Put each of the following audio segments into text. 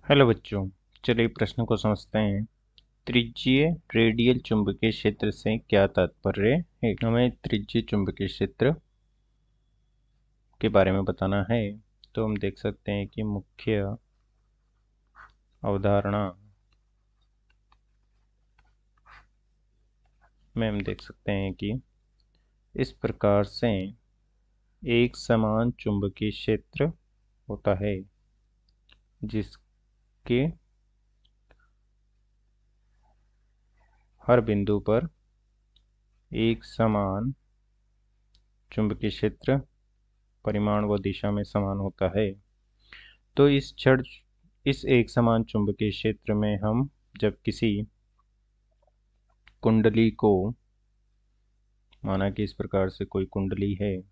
Hello बच्चों। चलिए प्रश्न को समझते हैं। त्रिज्यीय रेडियल चुंबकीय क्षेत्र से क्या तात्पर्य है। हमें त्रिज्यीय चुंबकीय क्षेत्र के बारे में बताना है। तो हम देख सकते हैं कि मुख्य अवधारणा में हम देख सकते हैं कि इस प्रकार से एक समान चुंबकीय क्षेत्र होता है जिसके हर बिंदु पर एक समान चुंबकीय क्षेत्र परिमाण व दिशा में समान होता है। तो इस एक समान चुंबकीय क्षेत्र में हम जब किसी कुंडली को, माना कि इस प्रकार से कोई कुंडली है,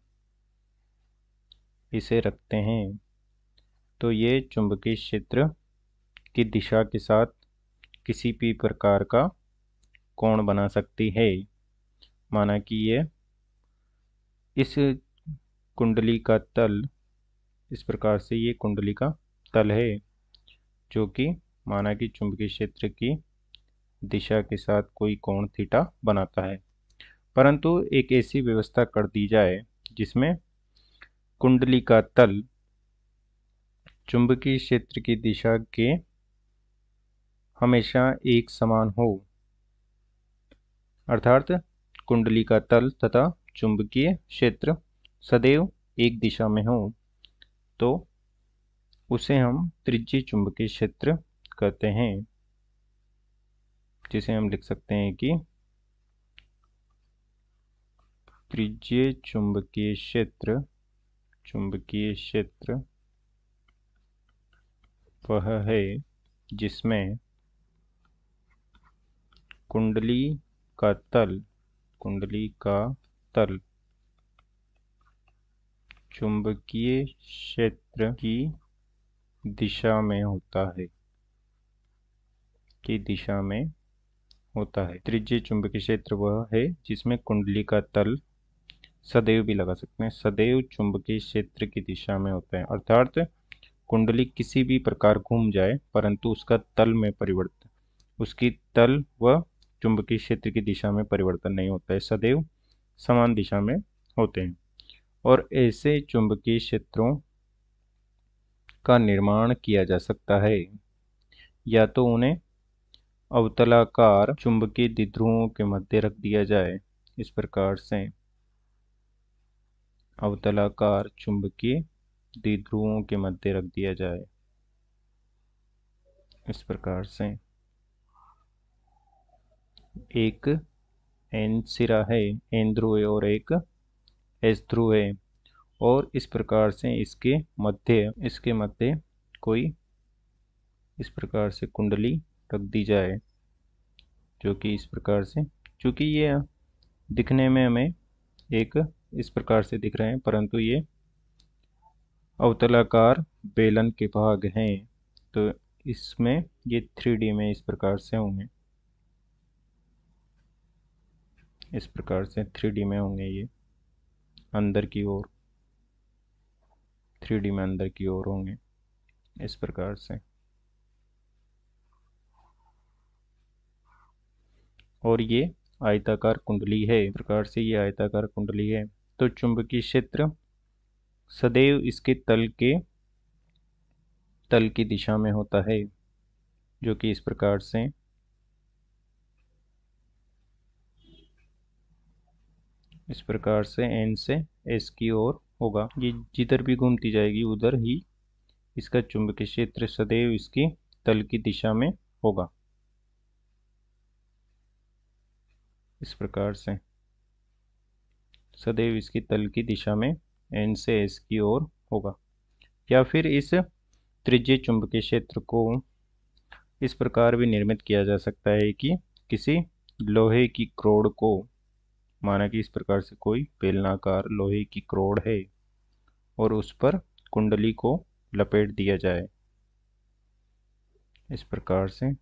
इसे रखते हैं तो ये चुंबकीय क्षेत्र की दिशा के साथ किसी भी प्रकार का कोण बना सकती है। माना कि ये इस कुंडली का तल, इस प्रकार से ये कुंडली का तल है जो कि माना कि चुंबकीय क्षेत्र की दिशा के साथ कोई कोण थीटा बनाता है। परंतु एक ऐसी व्यवस्था कर दी जाए जिसमें कुंडली का तल चुंबकीय क्षेत्र की दिशा के हमेशा एक समान हो, अर्थात कुंडली का तल तथा चुंबकीय क्षेत्र सदैव एक दिशा में हो, तो उसे हम त्रिज्यीय चुंबकीय क्षेत्र कहते हैं, जिसे हम लिख सकते हैं कि त्रिज्यीय चुंबकीय क्षेत्र वह है जिसमें कुंडली का तल चुंबकीय क्षेत्र की दिशा में होता है। त्रिज्यीय चुंबकीय क्षेत्र वह है जिसमें कुंडली का तल, सदैव भी लगा सकते हैं, सदैव चुंबकीय क्षेत्र की दिशा में होता है। अर्थात कुंडली किसी भी प्रकार घूम जाए परंतु उसकी तल व चुंबकीय क्षेत्र की दिशा में परिवर्तन नहीं होता है, सदैव समान दिशा में होते हैं। और ऐसे चुंबकीय क्षेत्रों का निर्माण किया जा सकता है या तो उन्हें अवतलाकार चुंबकीय द्विध्रुवों के मध्य रख दिया जाए, इस प्रकार से अवतलाकार चुंबकीय द्विध्रुवों के मध्य रख दिया जाए, इस प्रकार से एक एन सिरा है, एन ध्रुव है और एक एस ध्रुव है, और इस प्रकार से इसके मध्य कोई इस प्रकार से कुंडली रख दी जाए, जो कि इस प्रकार से, चूंकि ये दिखने में हमें एक इस प्रकार से दिख रहे हैं परंतु ये अवतलाकार बेलन के भाग हैं, तो इसमें ये 3D में इस प्रकार से होंगे, इस प्रकार से 3D में होंगे, ये अंदर की ओर 3D में अंदर की ओर होंगे, इस प्रकार से। और ये आयताकार कुंडली है, इस प्रकार से ये आयताकार कुंडली है। तो चुंबकीय क्षेत्र सदैव इसके तल की दिशा में होता है, जो कि इस प्रकार से एन से एस की ओर होगा। ये जिधर भी घूमती जाएगी उधर ही इसका चुंबकीय क्षेत्र सदैव इसकी तल की दिशा में होगा, इस प्रकार से सदैव इसकी तल की दिशा में एन से एस की ओर होगा। या फिर इस त्रिज्यीय चुंबकीय क्षेत्र को इस प्रकार भी निर्मित किया जा सकता है कि किसी लोहे की क्रोड को, माना कि इस प्रकार से कोई बेलनाकार लोहे की क्रोड है और उस पर कुंडली को लपेट दिया जाए, इस प्रकार से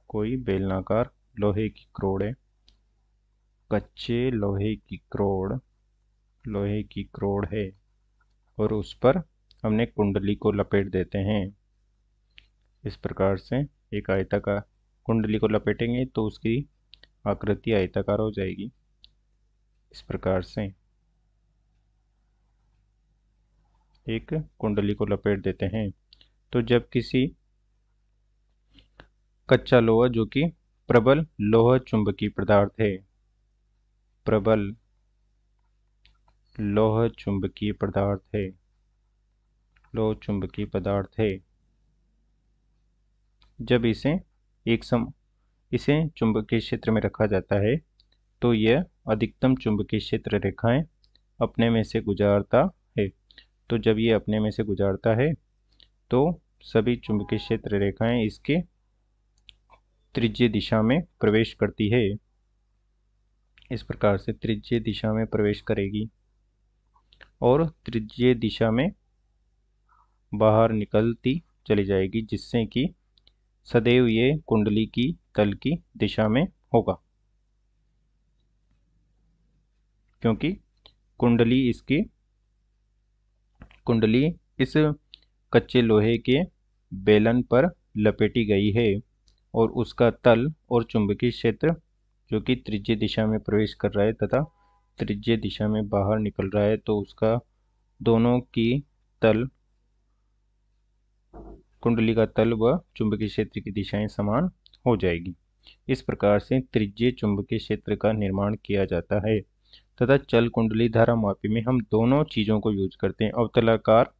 कोई बेलनाकार लोहे की क्रोड है, कच्चे लोहे की क्रोड है और उस पर हमने कुंडली को लपेट देते हैं। इस प्रकार से एक आयताकार कुंडली को लपेटेंगे तो उसकी आकृति आयताकार हो जाएगी। इस प्रकार से एक कुंडली को लपेट देते हैं। तो जब किसी कच्चा लोहा जो कि प्रबल लोह चुंबकीय पदार्थ है, प्रबल लोह चुंबकीय पदार्थ है, लोह चुंबकीय पदार्थ है, जब इसे चुंबकीय क्षेत्र में रखा जाता है तो यह अधिकतम चुंबकीय क्षेत्र रेखाएं अपने में से गुजारता है। तो जब ये अपने में से गुजारता है तो सभी चुंबकीय क्षेत्र रेखाएं इसके त्रिज्यीय दिशा में प्रवेश करती है। इस प्रकार से त्रिज्यीय दिशा में प्रवेश करेगी और त्रिज्यीय दिशा में बाहर निकलती चली जाएगी, जिससे कि सदैव ये कुंडली की तल की दिशा में होगा, क्योंकि कुंडली इस कच्चे लोहे के बेलन पर लपेटी गई है और उसका तल और चुंबकीय क्षेत्र जो कि त्रिज्यीय दिशा में प्रवेश कर रहा है तथा त्रिज्यीय दिशा में बाहर निकल रहा है, तो उसका दोनों की तल, कुंडली का तल व चुंबकीय क्षेत्र की दिशाएं समान हो जाएगी। इस प्रकार से त्रिज्यीय चुंबकीय क्षेत्र का निर्माण किया जाता है तथा चल कुंडली धारामापी में हम दोनों चीज़ों को यूज करते हैं। अवतलाकार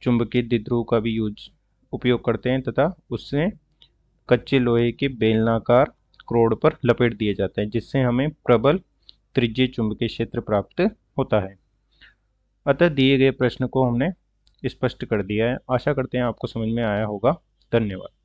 चुंबकीय द्विध्रुव का भी उपयोग करते हैं तथा उससे कच्चे लोहे के बेलनाकार क्रोड पर लपेट दिया जाता है, जिससे हमें प्रबल त्रिज्यीय चुंबकीय क्षेत्र प्राप्त होता है। अतः दिए गए प्रश्न को हमने स्पष्ट कर दिया है। आशा करते हैं आपको समझ में आया होगा। धन्यवाद।